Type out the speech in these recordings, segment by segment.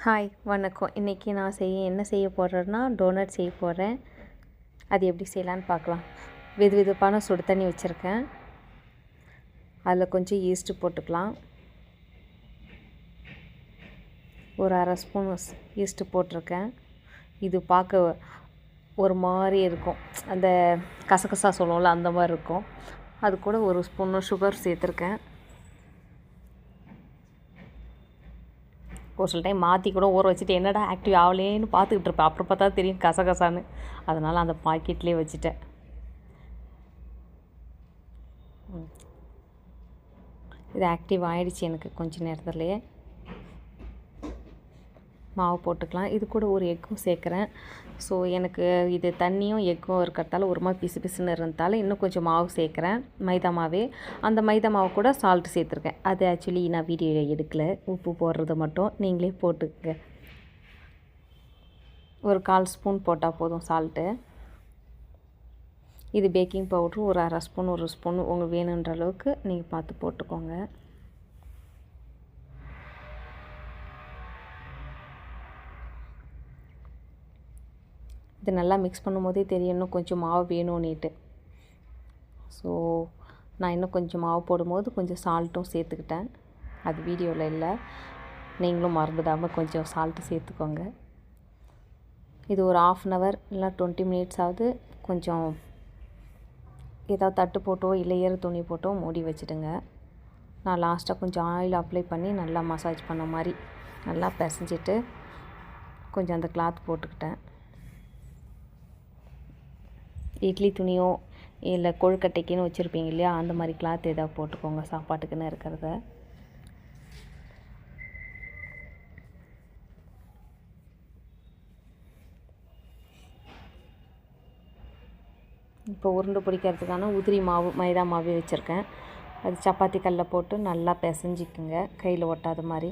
Hi வணக்கம். இன்றைக்கி நான் என்ன செய்ய போகிறேன்னா டோனட் செய்ய போகிறேன். அது எப்படி செய்யலான்னு பார்க்கலாம். வெதுவெதுப்பான சுடு தண்ணி வச்சுருக்கேன். அதில் கொஞ்சம் ஈஸ்ட்டு போட்டுக்கலாம். ஒரு அரை ஸ்பூன் ஈஸ்ட்டு போட்டிருக்கேன். இது பார்க்க ஒரு மாதிரி இருக்கும், அந்த கசகசா சொல்லுவோம்ல அந்த மாதிரி இருக்கும். அது கூட ஒரு ஸ்பூன் சுகர் சேர்த்துருக்கேன். ஒரு சில டைம் மாற்றி கூட ஊற வச்சுட்டு என்னடா ஆக்டிவ் ஆகலேன்னு பார்த்துக்கிட்டு இருப்பேன். அப்புறம் பார்த்தா தெரியும் கசகசான்னு. அதனால் அந்த பாக்கெட்லேயே வச்சுட்டேன். இது ஆக்டிவ் ஆகிடுச்சு எனக்கு கொஞ்சம் நேரத்துலையே. மாவு போட்டுக்கலாம். இது கூட ஒரு எக்கும் சேர்க்குறேன். ஸோ எனக்கு இது தண்ணியும் எக்கும் இருக்கிறதால ஒரு மாதிரி பிசு பிசுன்னு இருந்ததால் இன்னும் கொஞ்சம் மாவு சேர்க்குறேன், மைதா மாவே. அந்த மைதா மாவு கூட சால்ட்டு சேர்த்துருக்கேன். அது ஆக்சுவலி நான் வீடியோ எடுக்கலை, உப்பு போடுறது மட்டும் நீங்களே போட்டுக்கங்க. ஒரு 1/4 ஸ்பூன் போட்டால் போதும் சால்ட்டு. இது பேக்கிங் பவுட்ரு ஒரு அரை ஸ்பூன், ஒரு ஸ்பூன் உங்களுக்கு வேணுன்ற அளவுக்கு நீங்கள் பார்த்து போட்டுக்கோங்க. இது நல்லா மிக்ஸ் பண்ணும்போதே தெரியும் இன்னும் கொஞ்சம் மாவு வேணும்னுட்டு. ஸோ நான் இன்னும் கொஞ்சம் மாவு போடும்போது கொஞ்சம் சால்ட்டும் சேர்த்துக்கிட்டேன். அது வீடியோவில் இல்லை, நீங்களும் மறந்துடாமல் கொஞ்சம் சால்ட்டு சேர்த்துக்கோங்க. இது ஒரு 1/2 hour இல்லை 20 minutes ஆகுது. கொஞ்சம் ஏதாவது தட்டு போட்டோ இல்லை ஈர துணி போட்டோ மூடி வச்சுடுங்க. நான் லாஸ்ட்டாக கொஞ்சம் ஆயில் அப்ளை பண்ணி நல்லா மசாஜ் பண்ண மாதிரி நல்லா பிசைஞ்சிட்டு கொஞ்சம் அந்த கிளாத் போட்டுக்கிட்டேன். இட்லி துணியோ இல்லை கொழுக்கட்டைக்குன்னு வச்சுருப்பீங்க இல்லையா, அந்த மாதிரி கிளாத் ஏதாவது போட்டுக்கோங்க சாப்பாட்டுக்குன்னு இருக்கிறத. இப்போ உருண்டை பிடிக்கிறதுக்கான உதிரி மாவு மைதா மாவே வச்சுருக்கேன். அது சப்பாத்தி கல்லில் போட்டு நல்லா பிசைஞ்சிக்குங்க, கையில் ஒட்டாத மாதிரி.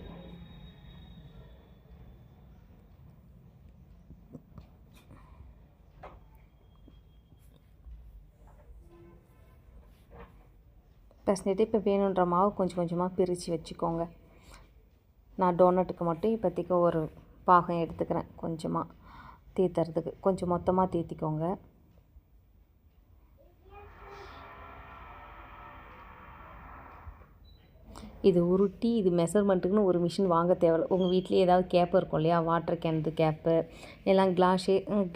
பிசைஞ்சிட்டு இப்போ வேணுன்ற மாவு கொஞ்சம் கொஞ்சமாக பிரித்து வச்சுக்கோங்க. நான் டோனட்டுக்கு மட்டும் இப்போதைக்கு ஒரு பாகம் எடுத்துக்கிறேன், கொஞ்சமாக தீத்துறதுக்கு. கொஞ்சம் மொத்தமாக தீத்திக்கோங்க. இது உருட்டி இது மெஷர்மெண்ட்டுக்குன்னு ஒரு மிஷின் வாங்க தேவையில்லை. உங்கள் வீட்லேயே ஏதாவது கேப்பு இருக்கும் இல்லையா, வாட்டர் கேனது கேப்பு, எல்லாம்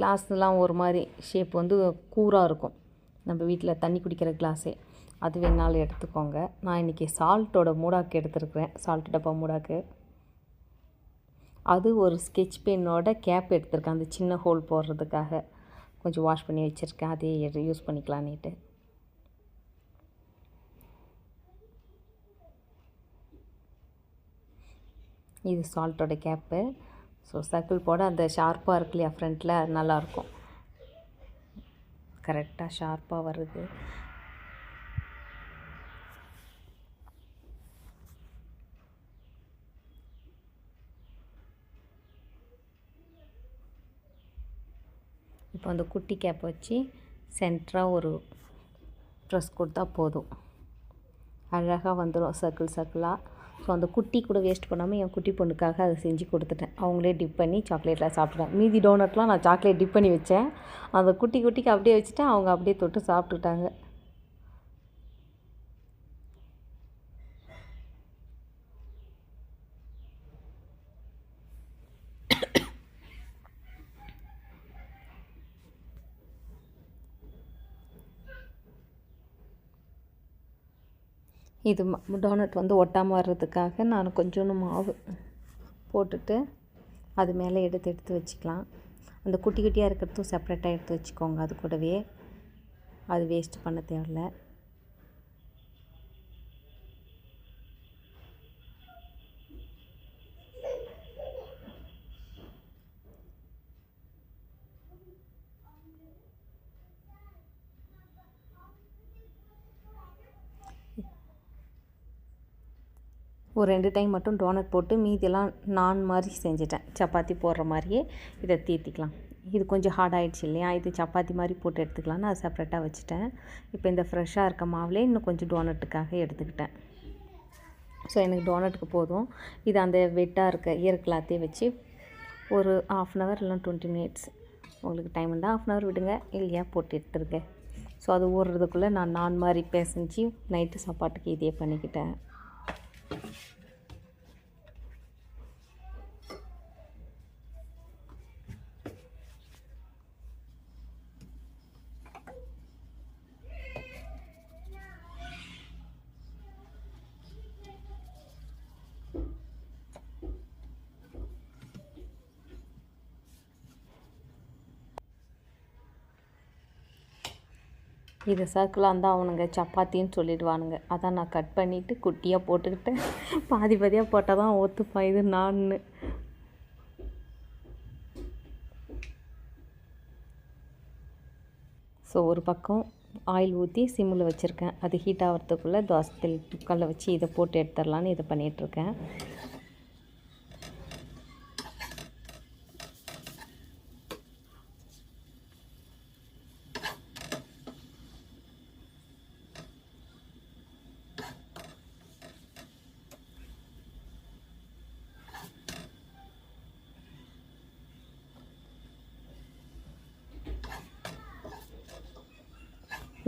கிளாஸ்லாம் ஒரு மாதிரி ஷேப் வந்து கூராக இருக்கும், நம்ம வீட்டில் தண்ணி குடிக்கிற கிளாஸே. அது வேணாலும் எடுத்துக்கோங்க. நான் இன்றைக்கி சால்ட்டோட மூடாக்கு எடுத்துருக்குறேன், சால்ட் டப்பா மூடாக்கு. அது ஒரு ஸ்கெட்ச் பென்னோட கேப் எடுத்திருக்கேன், அந்த சின்ன ஹோல் போடுறதுக்காக. கொஞ்சம் வாஷ் பண்ணி வச்சுருக்கேன், அதே யூஸ் பண்ணிக்கலான்னுட்டு. இது சால்ட்டோட கேப்பு. ஸோ சர்க்கிள் போட அந்த ஷார்ப்பாக இருக்கு இல்லையா ஃப்ரண்ட்டில், நல்லாயிருக்கும். கரெக்டாக ஷார்ப்பாக வருது. இப்போ அந்த குட்டி கேப் வச்சு சென்டராக ஒரு ப்ரெஸ் கொடுத்தா போதும், அழகாக வந்துடும் சர்க்கிள் சர்க்கிளாக. ஸோ அந்த குட்டி கூட வேஸ்ட் பண்ணாமல் என் குட்டி பொண்ணுக்காக அதை செஞ்சு கொடுத்துட்டேன். அவங்களே டிப் பண்ணி சாக்லேட்டில் சாப்பிட்டுட்டேன். மீதி டோனட்லாம் நான் சாக்லேட் டிப் பண்ணி வச்சேன், அந்த குட்டிக்கு அப்படியே வச்சுட்டேன். அவங்க அப்படியே தொட்டு சாப்பிட்டுட்டாங்க. இது டோனட் வந்து ஒட்டாமல் வர்றதுக்காக நான் கொஞ்சோண்டு மாவு போட்டுட்டு அது மேலே எடுத்து வச்சுக்கலாம். அந்த குட்டி குட்டியாக இருக்கிறதும் செப்பரேட்டாக எடுத்து வச்சுக்கோங்க. அது கூடவே அது வேஸ்ட் பண்ண தேவையில்லை. ஒரு 2 டைம் மட்டும் டோனட் போட்டு மீதியெல்லாம் நான் மாதிரி செஞ்சுட்டேன். சப்பாத்தி போடுற மாதிரியே இதை தீர்த்திக்கலாம். இது கொஞ்சம் ஹார்ட் ஆகிடுச்சு இல்லையா, இது சப்பாத்தி மாதிரி போட்டு எடுத்துக்கலான்னு அது செப்பரேட்டாக வச்சுட்டேன். இப்போ இந்த ஃப்ரெஷ்ஷாக இருக்க மாவுலேயே இன்னும் கொஞ்சம் டோனட்டுக்காக எடுத்துக்கிட்டேன். ஸோ எனக்கு டோனட்டுக்கு போதும். இது அந்த வெட்டாக இருக்க ஈர கிளாத்தே வச்சு ஒரு 1/2 hour இல்லைனா 20 minutes உங்களுக்கு டைம் இருந்தால் 1/2 hour விடுங்க, இல்லையா போட்டு எடுத்துருங்க. ஸோ அது ஊறுறதுக்குள்ளே நான் மாதிரி பேசஞ்சு நைட்டு சாப்பாட்டுக்கு இதே பண்ணிக்கிட்டேன். இது சர்க்கிளாக இருந்தால் அவனுங்க சப்பாத்தின்னு சொல்லிடுவானுங்க. அதான் நான் கட் பண்ணிவிட்டு குட்டியாக போட்டுக்கிட்டேன். பாதி பாதியாக போட்டால் தான் ஒத்துப்பான் இது நான்னு. ஸோ ஒரு பக்கம் ஆயில் ஊற்றி சிம்மில் வச்சுருக்கேன். அது ஹீட் ஆகிறதுக்குள்ளே தோசை கல்லை வச்சு இதை போட்டு எடுத்துடலான்னு இதை பண்ணிகிட்ருக்கேன்.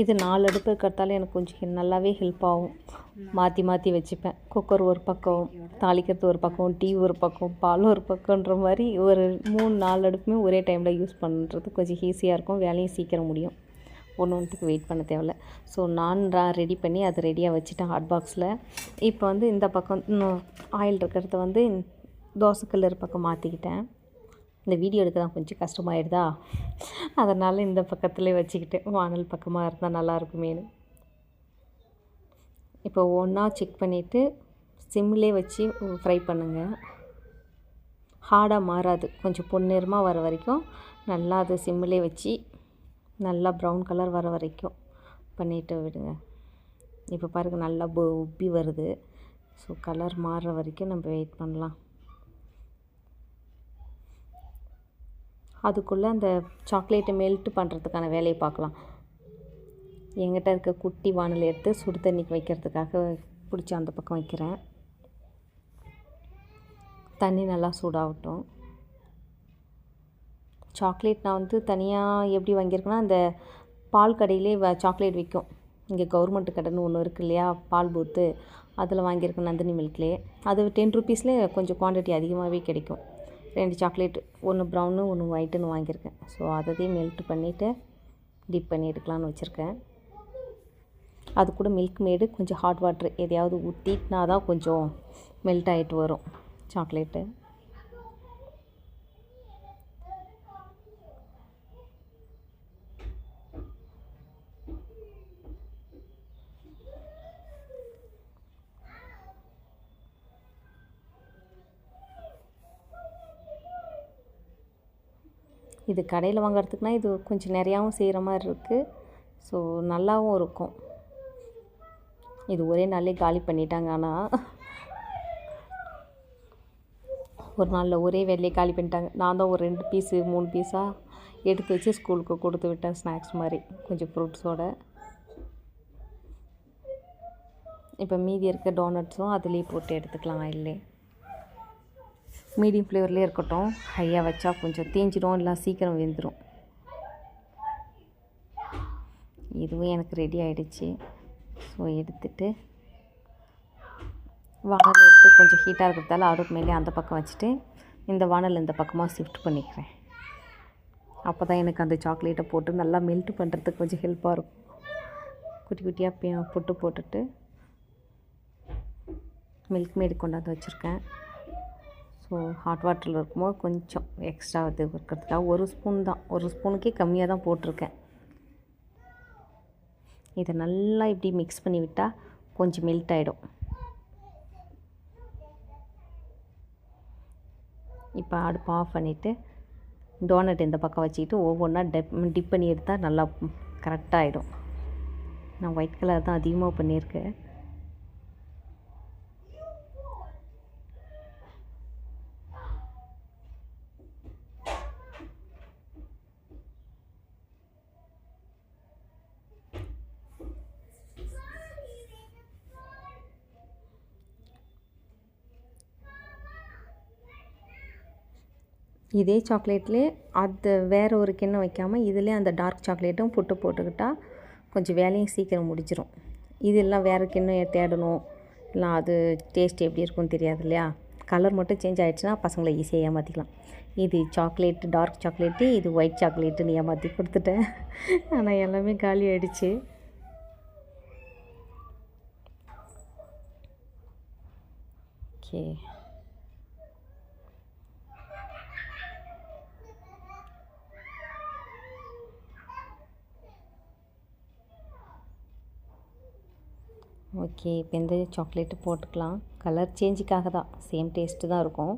இது 4 அடுப்பு இருக்கிறதால எனக்கு கொஞ்சம் நல்லாவே ஹெல்ப் ஆகும். மாற்றி மாற்றி வச்சுப்பேன். குக்கர் ஒரு பக்கம், தாளிக்கிறது ஒரு பக்கம், டீ ஒரு பக்கம், பால் ஒரு பக்கன்ற மாதிரி ஒரு 3-4 அடுப்புமே ஒரே டைமில் யூஸ் பண்ணுறது கொஞ்சம் ஈஸியாக இருக்கும். வேலையும் சீக்கிரம் முடியும். ஒன்றுத்துக்கு வெயிட் பண்ண தேவையில்ல. ஸோ நான் ரெடி பண்ணி அதை ரெடியாக வச்சுட்டேன் ஹாட் பாக்ஸில். இப்போ வந்து இந்த பக்கம் ஆயில் இருக்கிறத வந்து தோசைக்கல் பக்கம் மாற்றிக்கிட்டேன். இந்த வீடியோ எடுக்க தான் கொஞ்சம் கஷ்டமாயிடுதா, அதனால் இந்த பக்கத்துலேயே வச்சுக்கிட்டேன். வானல் பக்கமாக இருந்தால் நல்லாயிருக்குமேனு. இப்போ ஒன்றா செக் பண்ணிவிட்டு சிம்மிலே வச்சு ஃப்ரை பண்ணுங்கள். ஹார்டாக மாறாது. கொஞ்சம் பொன்னிறமாக வர வரைக்கும் நல்லா அது சிம்மிலே வச்சு நல்லா ப்ரௌன் கலர் வர வரைக்கும் பண்ணிவிட்டு விடுங்க. இப்போ பாருங்கள் நல்லா உப்பி வருது. ஸோ கலர் மாறுற வரைக்கும் நம்ம வெயிட் பண்ணலாம். அதுக்குள்ளே அந்த சாக்லேட்டை மெல்ட் பண்ணுறதுக்கான வேலையை பார்க்கலாம். என்கிட்ட இருக்க குட்டி வானல் எடுத்து சுடு தண்ணிக்கு வைக்கிறதுக்காக பிடிச்சி அந்த பக்கம் வைக்கிறேன். தண்ணி நல்லா சூடாகட்டும். சாக்லேட் நான் வந்து தனியாக எப்படி வாங்கியிருக்கேன்னா, அந்த பால் கடையிலே சாக்லேட் விற்கும். இங்கே கவர்மெண்ட் கடைன்னு ஒன்று இருக்குது இல்லையா, பால் பூத்து, அதில் வாங்கியிருக்கேன் நந்தினி மில்க்லேயே. அது 10 rupeesலேயே கொஞ்சம் குவான்டிட்டி அதிகமாகவே கிடைக்கும். 2 சாக்லேட், ஒன்று ப்ரௌனு ஒன்று ஒயிட்டுன்னு வாங்கியிருக்கேன். ஸோ அதையும் மெல்ட் பண்ணிவிட்டு டிப் பண்ணி எடுக்கலான்னு வச்சுருக்கேன். அது கூட மில்க் மேடு கொஞ்சம் ஹாட் வாட்ரு எதையாவது ஊற்றினா தான் கொஞ்சம் மெல்ட் ஆகிட்டு வரும் சாக்லேட்டு. இது கடையில் வாங்குறதுக்குனா இது கொஞ்சம் நிறையாவும் செய்கிற மாதிரி இருக்குது. ஸோ நல்லாவும் இருக்கும். இது ஒரே நாள்லேயே காலி பண்ணிட்டாங்க. ஆனால் ஒரு நாளில் ஒரே வேலையை காலி பண்ணிட்டாங்க. நான் தான் ஒரு 2 பீஸு 3 பீஸாக எடுத்து வச்சு ஸ்கூலுக்கு கொடுத்து விட்டேன், ஸ்நாக்ஸ் மாதிரி கொஞ்சம் ஃப்ரூட்ஸோடு. இப்போ மீதி இருக்க டோனட்ஸும் அதுலேயே போட்டு எடுத்துக்கலாம். ஆயிலே மீடியம் ஃப்ளேவர்லேயே இருக்கட்டும். ஹையாக வச்சா கொஞ்சம் தேஞ்சிடும், இல்லை சீக்கிரம் வெந்துடும். இதுவும் எனக்கு ரெடி ஆகிடுச்சு. ஸோ எடுத்துகிட்டு வானல் எடுத்து கொஞ்சம் ஹீட்டாக இருக்கிறதால அடுப்பு மேலே அந்த பக்கம் வச்சுட்டு இந்த வானல் இந்த பக்கமாக ஷிஃப்ட் பண்ணிக்கிறேன். அப்போ தான் எனக்கு அந்த சாக்லேட்டை போட்டு நல்லா மெல்ட் பண்ணுறதுக்கு கொஞ்சம் ஹெல்ப்பாக இருக்கும். குட்டி குட்டியாக போட்டுட்டு மில்க் மேடு கொண்டாந்து வச்சுருக்கேன். ஸோ ஹாட் வாட்டரில் இருக்கும்போது கொஞ்சம் எக்ஸ்ட்ரா இது இருக்கிறதுக்காக 1 ஸ்பூன் தான், 1 ஸ்பூனுக்கே கம்மியாக தான் போட்டிருக்கேன். இதை நல்லா இப்படி மிக்ஸ் பண்ணி விட்டால் கொஞ்சம் மெல்ட் ஆகிடும். இப்போ அடுப்பு ஆஃப் பண்ணிவிட்டு டோனட் இந்த பக்கம் வச்சுக்கிட்டு ஒவ்வொன்றா டிப் பண்ணி எடுத்தால் நல்லா கரெக்டாகிடும். நான் ஒயிட் கலர் தான் அதிகமாக பண்ணியிருக்கேன். இதே சாக்லேட்லேயே அது வேறு ஒரு கிண்ணம் வைக்காமல் இதிலே அந்த டார்க் சாக்லேட்டும் போட்டுக்கிட்டால் கொஞ்சம் வேலையும் சீக்கிரம் முடிஞ்சிடும். இதெல்லாம் வேறு கிண்ணம் தேடணும், இல்லை அது டேஸ்ட் எப்படி இருக்குன்னு தெரியாது இல்லையா. கலர் மட்டும் சேஞ்ச் ஆகிடுச்சுன்னா பசங்களை ஈஸியாக ஏமாற்றிக்கலாம். இது சாக்லேட்டு, டார்க் சாக்லேட்டு, இது ஒயிட் சாக்லேட்டுன்னு ஏமாற்றி கொடுத்துட்டேன். ஆனால் எல்லாமே காலி ஆகிடுச்சு. Okay, okay. இப்போ இந்த சாக்லேட்டு போட்டுக்கலாம். கலர் சேஞ்சுக்காக தான், சேம் டேஸ்ட்டு தான் இருக்கும்.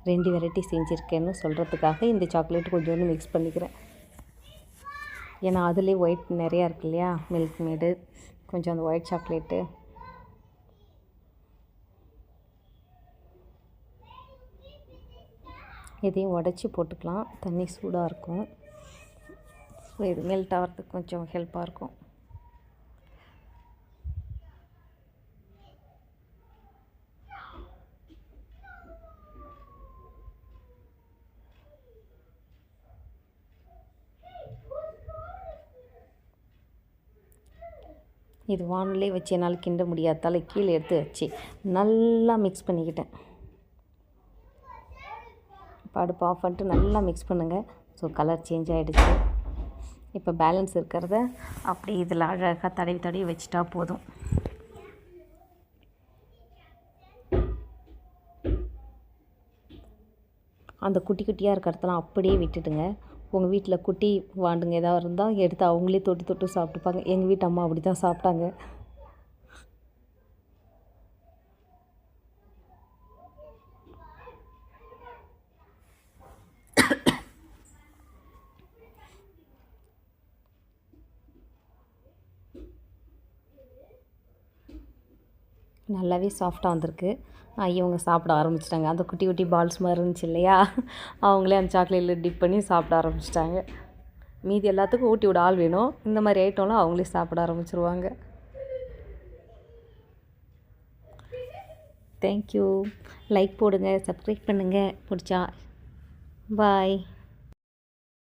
2 வெரைட்டி செஞ்சுருக்கேன்னு சொல்கிறதுக்காக இந்த சாக்லேட் கொஞ்சோண்டு மிக்ஸ் பண்ணிக்கிறேன். ஏன்னா அதுலேயே ஒயிட் நிறையா இருக்கு இல்லையா, மில்க் மேடு, கொஞ்சம் அந்த ஒயிட் சாக்லேட்டு. இதையும் உடச்சி போட்டுக்கலாம், தண்ணி சூடாக இருக்கும். ஸோ இது மெல்ட் ஆகிறதுக்கு கொஞ்சம் ஹெல்ப்பாக இருக்கும். இது வானிலே வச்சு என்னால் கிண்ட முடியாதால கீழே எடுத்து வச்சு நல்லா மிக்ஸ் பண்ணிக்கிட்டேன். இப்போ அடுப்பு ஆஃப் பண்ணிட்டு நல்லா மிக்ஸ் பண்ணுங்கள். ஸோ கலர் சேஞ்ச் ஆகிடுச்சு. இப்போ பேலன்ஸ் இருக்கிறத அப்படி இதில் அழகாக தடவி வச்சுட்டா போதும். அந்த குட்டி குட்டியாக இருக்கிறதெல்லாம் அப்படியே விட்டுடுங்க. உங்கள் வீட்டில் குட்டி வாண்டுங்க ஏதாவது இருந்தால் எடுத்து அவங்களே தொட்டு சாப்பிட்டுப்பாங்க. எங்கள் வீட்டு அம்மா அப்படி தான் சாப்பிட்டாங்க. நல்லாவே சாஃப்டாக வந்திருக்கு. இவங்க சாப்பிட ஆரம்பிச்சிட்டாங்க. அந்த குட்டி குட்டி பால்ஸ் மாதிரி இருந்துச்சு இல்லையா, அவங்களே அந்த சாக்லேட்டில் டிப் பண்ணி சாப்பிட ஆரம்பிச்சிட்டாங்க. மீதி எல்லாத்துக்கும் ஊட்டி விட ஆள் வேணும். இந்த மாதிரி ஐட்டம்லாம் அவங்களே சாப்பிட ஆரம்பிச்சிருவாங்க. தேங்க்யூ. லைக் போடுங்க, சப்ஸ்கிரைப் பண்ணுங்கள் பிடிச்சா. பாய்.